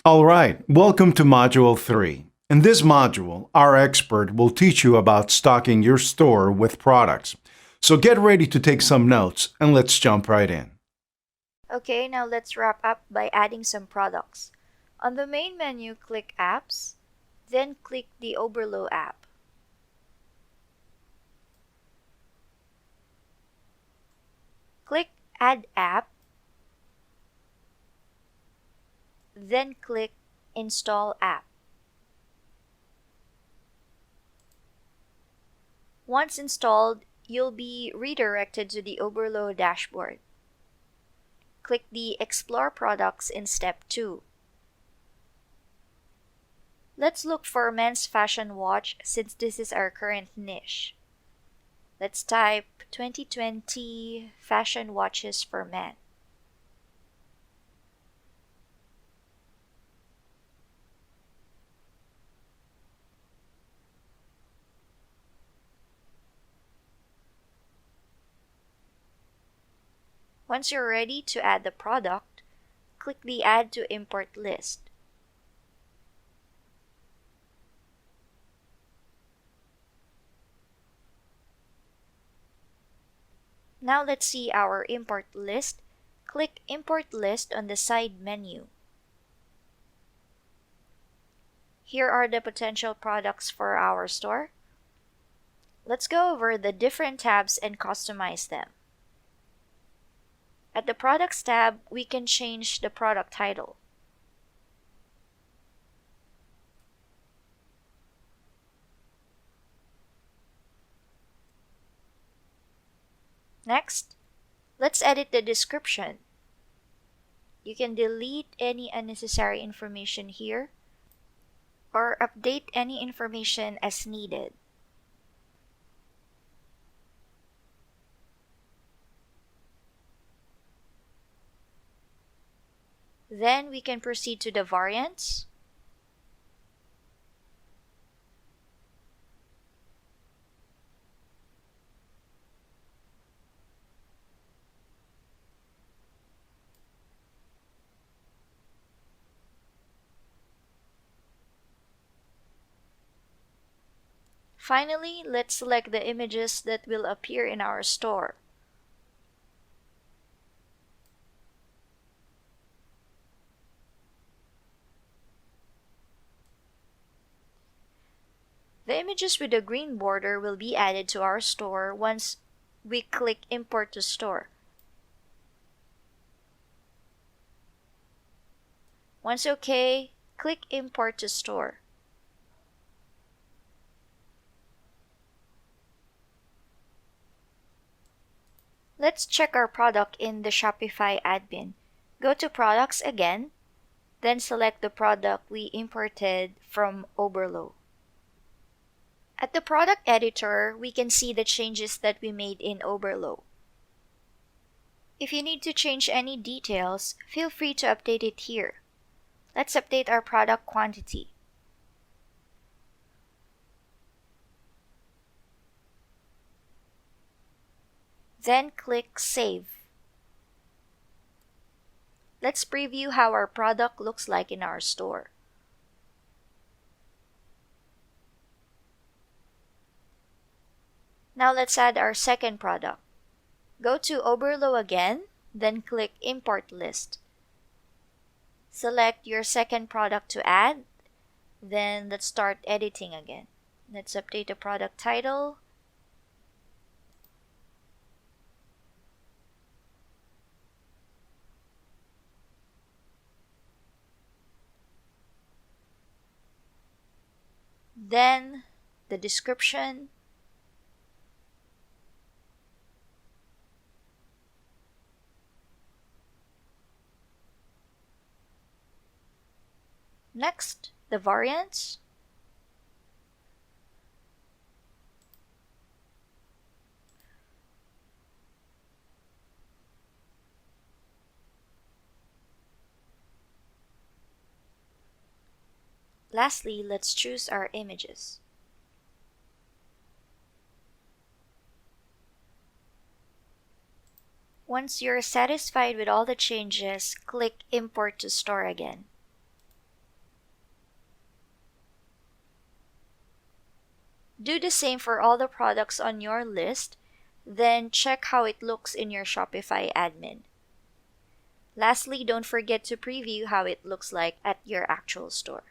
All right, welcome to Module 3. In this module, our expert will teach you about stocking your store with products. So get ready to take some notes and let's jump right in. Okay, now let's wrap up by adding some products. On the main menu, click Apps, then click the Oberlo app. Click Add App, then click Install App. Once installed, you'll be redirected to the Oberlo dashboard. Click the Explore Products in Step 2. Let's look for men's fashion watch since this is our current niche. Let's type 2020 fashion watches for men. Once you're ready to add the product, click the Add to Import list. Now let's see our import list. Click Import List on the side menu. Here are the potential products for our store. Let's go over the different tabs and customize them. At the Products tab, we can change the product title. Next, let's edit the description. You can delete any unnecessary information here or update any information as needed. Then we can proceed to the variants. Finally, let's select the images that will appear in our store. The images with the green border will be added to our store once we click Import to Store. Once OK, click Import to Store. Let's check our product in the Shopify admin. Go to Products again, then select the product we imported from Oberlo. At the product editor, we can see the changes that we made in Oberlo. If you need to change any details, feel free to update it here. Let's update our product quantity. Then click Save. Let's preview how our product looks like in our store. Now let's add our second product. Go to Oberlo again, then click Import List. Select your second product to add, then let's start editing again. Let's update the product title. Then the description. Next, the variants. Lastly, let's choose our images. Once you're satisfied with all the changes, click Import to Store again. Do the same for all the products on your list, then check how it looks in your Shopify admin. Lastly, don't forget to preview how it looks like at your actual store.